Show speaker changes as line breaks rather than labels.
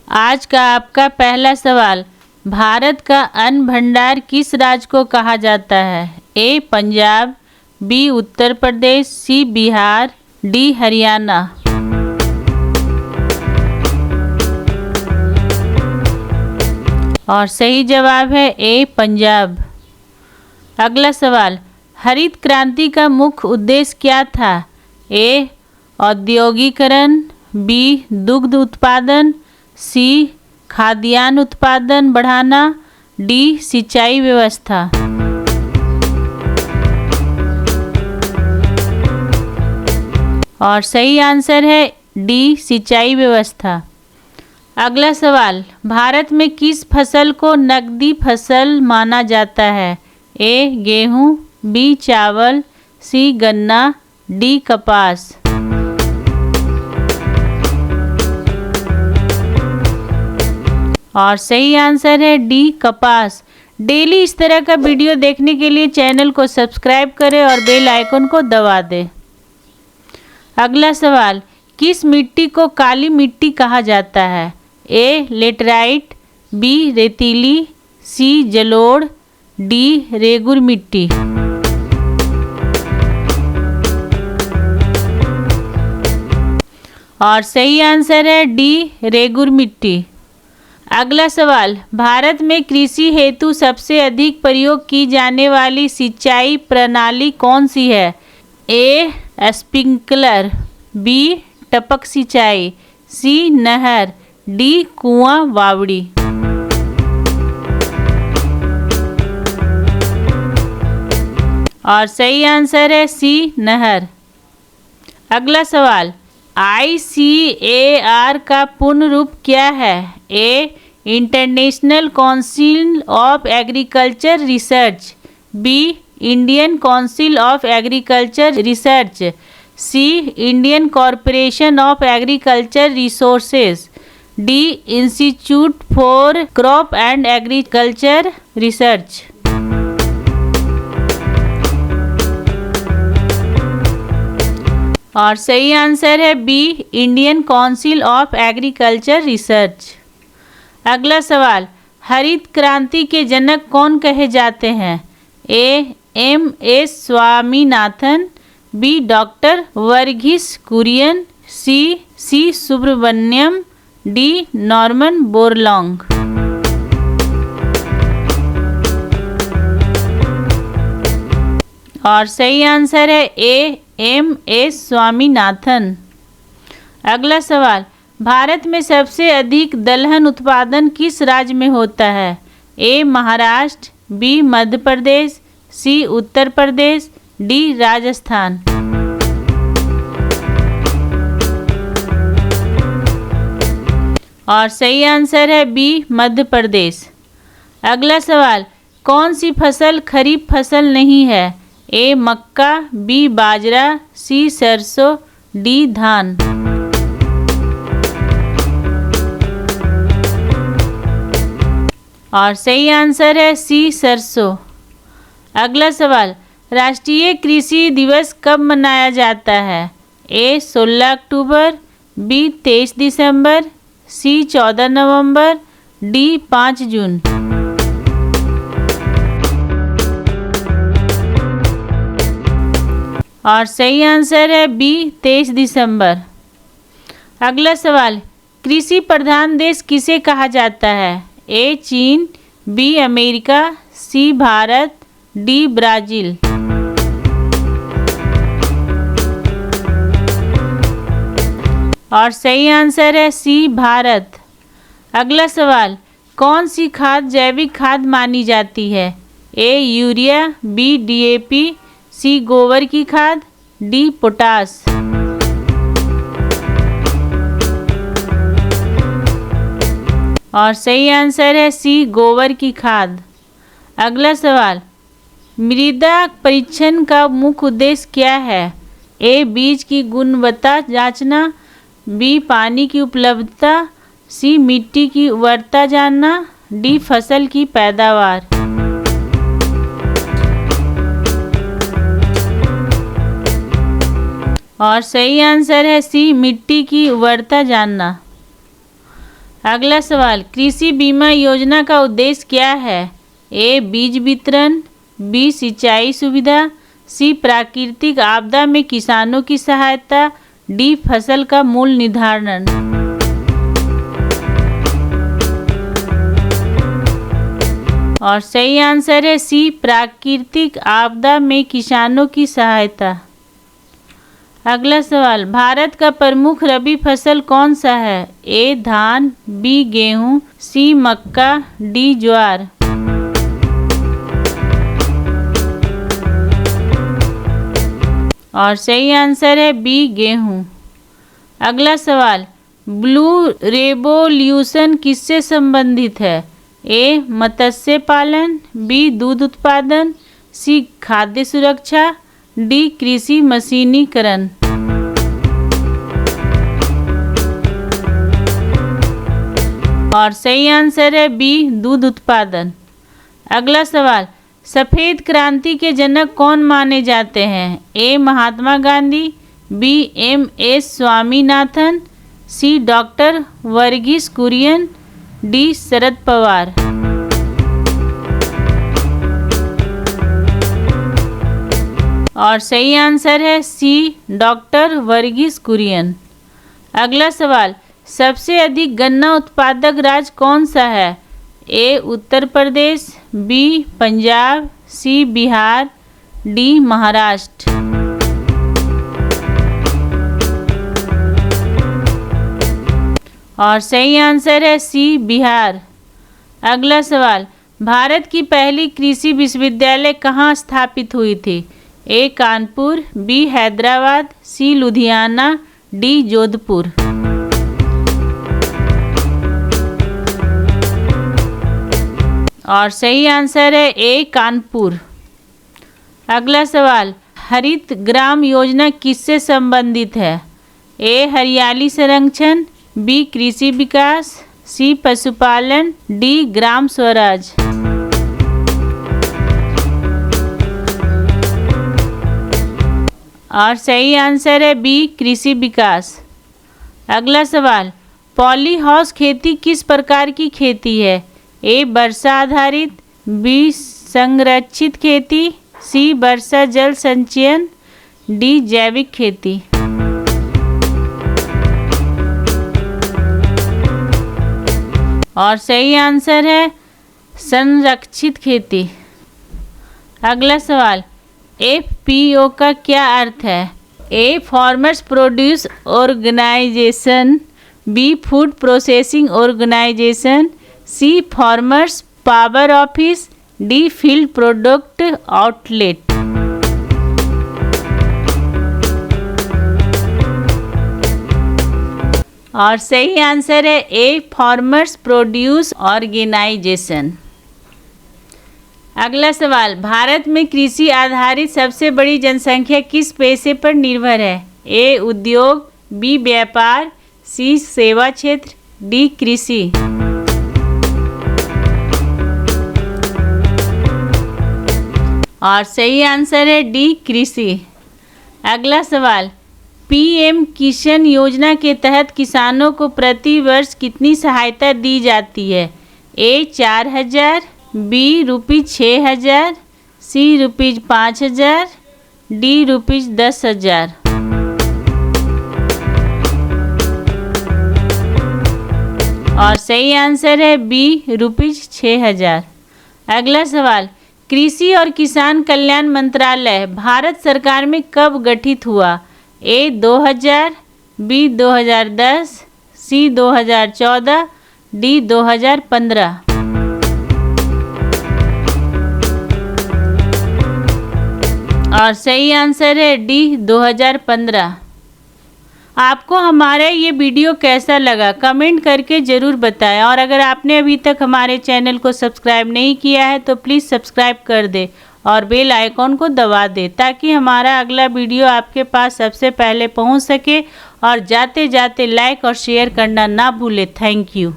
आज का आपका पहला सवाल, भारत का अन्न भंडार किस राज्य को कहा जाता है? ए पंजाब, बी उत्तर प्रदेश, सी बिहार, डी हरियाणा। और सही जवाब है ए पंजाब। अगला सवाल, हरित क्रांति का मुख्य उद्देश्य क्या था? ए औद्योगिकरण, बी दुग्ध उत्पादन, सी खाद्यान्न उत्पादन बढ़ाना, डी सिंचाई व्यवस्था। और सही आंसर है डी सिंचाई व्यवस्था। अगला सवाल, भारत में किस फसल को नकदी फसल माना जाता है? ए गेहूँ, बी चावल, सी गन्ना, डी कपास। और सही आंसर है डी कपास। डेली इस तरह का वीडियो देखने के लिए चैनल को सब्सक्राइब करें और बेल आइकन को दबा दें। अगला सवाल, किस मिट्टी को काली मिट्टी कहा जाता है? ए लेटराइट, बी रेतीली, सी जलोढ़, डी रेगुर मिट्टी। और सही आंसर है डी रेगुर मिट्टी। अगला सवाल, भारत में कृषि हेतु सबसे अधिक प्रयोग की जाने वाली सिंचाई प्रणाली कौन सी है? ए स्प्रिंकलर, बी टपक सिंचाई, सी नहर, डी कुआं बावड़ी। और सही आंसर है सी नहर। अगला सवाल, ICAR का पूर्ण रूप क्या है? A international council of agriculture research, B Indian council of agriculture research, C Indian corporation of agriculture resources, D institute for crop and agriculture research. और सही आंसर है B Indian council of agriculture research. अगला सवाल, हरित क्रांति के जनक कौन कहे जाते हैं? A MS Swaminathan, B doctor Verghese Kurien, C Subramaniam, D Norman Borlaug. और सही आंसर है ए MS स्वामीनाथन। अगला सवाल, भारत में सबसे अधिक दलहन उत्पादन किस राज्य में होता है? ए महाराष्ट्र, बी मध्य प्रदेश, सी उत्तर प्रदेश, डी राजस्थान। और सही आंसर है बी मध्य प्रदेश। अगला सवाल, कौन सी फसल खरीफ फसल नहीं है? ए मक्का, बी बाजरा, सी सरसों, डी धान। और सही आंसर है सी सरसों। अगला सवाल, राष्ट्रीय कृषि दिवस कब मनाया जाता है? ए 16 अक्टूबर, बी 23 दिसंबर, सी 14 नवंबर, डी 5 जून। और सही आंसर है बी 23 दिसंबर। अगला सवाल, कृषि प्रधान देश किसे कहा जाता है? ए चीन, बी अमेरिका, सी भारत, डी ब्राज़ील। और सही आंसर है सी भारत। अगला सवाल, कौन सी खाद जैविक खाद मानी जाती है? ए यूरिया, बी DAP, सी गोबर की खाद, डी पोटास। और सही आंसर है सी गोबर की खाद। अगला सवाल, मृदा परीक्षण का मुख्य उद्देश्य क्या है? ए बीज की गुणवत्ता जांचना, बी पानी की उपलब्धता, सी मिट्टी की उर्वरता जानना, डी फसल की पैदावार। और सही आंसर है सी मिट्टी की उर्वरता जानना। अगला सवाल, कृषि बीमा योजना का उद्देश्य क्या है? ए बीज वितरण, बी सिंचाई सुविधा, सी प्राकृतिक आपदा में किसानों की सहायता, डी फसल का मूल्य निर्धारण। और सही आंसर है सी प्राकृतिक आपदा में किसानों की सहायता। अगला सवाल, भारत का प्रमुख रबी फसल कौन सा है? ए धान, बी गेहूं, सी मक्का, डी ज्वार। और सही आंसर है बी गेहूं। अगला सवाल, ब्लू रेवोल्यूशन किससे संबंधित है? ए मत्स्य पालन, बी दूध उत्पादन, सी खाद्य सुरक्षा, डी कृषि मशीनीकरण। और सही आंसर है बी दूध उत्पादन। अगला सवाल, सफ़ेद क्रांति के जनक कौन माने जाते हैं? ए महात्मा गांधी, बी एम.एस. स्वामीनाथन, सी डॉक्टर वर्गीस कुरियन, डी शरद पवार। और सही आंसर है सी डॉक्टर वर्गीस कुरियन। अगला सवाल, सबसे अधिक गन्ना उत्पादक राज्य कौन सा है? ए उत्तर प्रदेश, बी पंजाब, सी बिहार, डी महाराष्ट्र। और सही आंसर है सी बिहार। अगला सवाल, भारत की पहली कृषि विश्वविद्यालय कहाँ स्थापित हुई थी? ए कानपुर, बी हैदराबाद, सी लुधियाना, डी जोधपुर। और सही आंसर है ए कानपुर। अगला सवाल, हरित ग्राम योजना किससे संबंधित है? ए हरियाली संरक्षण, बी कृषि विकास, सी पशुपालन, डी ग्राम स्वराज। और सही आंसर है बी कृषि विकास। अगला सवाल, पॉली हाउस खेती किस प्रकार की खेती है? ए वर्षा आधारित, बी संरक्षित खेती, सी वर्षा जल संचयन, डी जैविक खेती। और सही आंसर है संरक्षित खेती। अगला सवाल, एफपीओ का क्या अर्थ है? A farmers produce organisation, B food processing organisation, C farmers power office, D field product outlet. और सही आंसर है ए फार्मर्स प्रोड्यूस ऑर्गेनाइजेशन। अगला सवाल, भारत में कृषि आधारित सबसे बड़ी जनसंख्या किस पेशे पर निर्भर है? ए उद्योग, बी व्यापार, सी सेवा क्षेत्र, डी कृषि। और सही आंसर है डी कृषि। अगला सवाल, पीएम किसान योजना के तहत किसानों को प्रति वर्ष कितनी सहायता दी जाती है? ए 4,000, बी ₹6,000, सी ₹5,000, डी ₹10,000। और सही आंसर है बी ₹6,000। अगला सवाल, कृषि और किसान कल्याण मंत्रालय भारत सरकार में कब गठित हुआ? ए 2000, बी 2010, सी 2014, डी 2015। और सही आंसर है डी 2015। आपको हमारा ये वीडियो कैसा लगा कमेंट करके ज़रूर बताएं, और अगर आपने अभी तक हमारे चैनल को सब्सक्राइब नहीं किया है तो प्लीज़ सब्सक्राइब कर दे और बेल आइकॉन को दबा दे ताकि हमारा अगला वीडियो आपके पास सबसे पहले पहुंच सके। और जाते जाते लाइक और शेयर करना ना भूले। Thank you.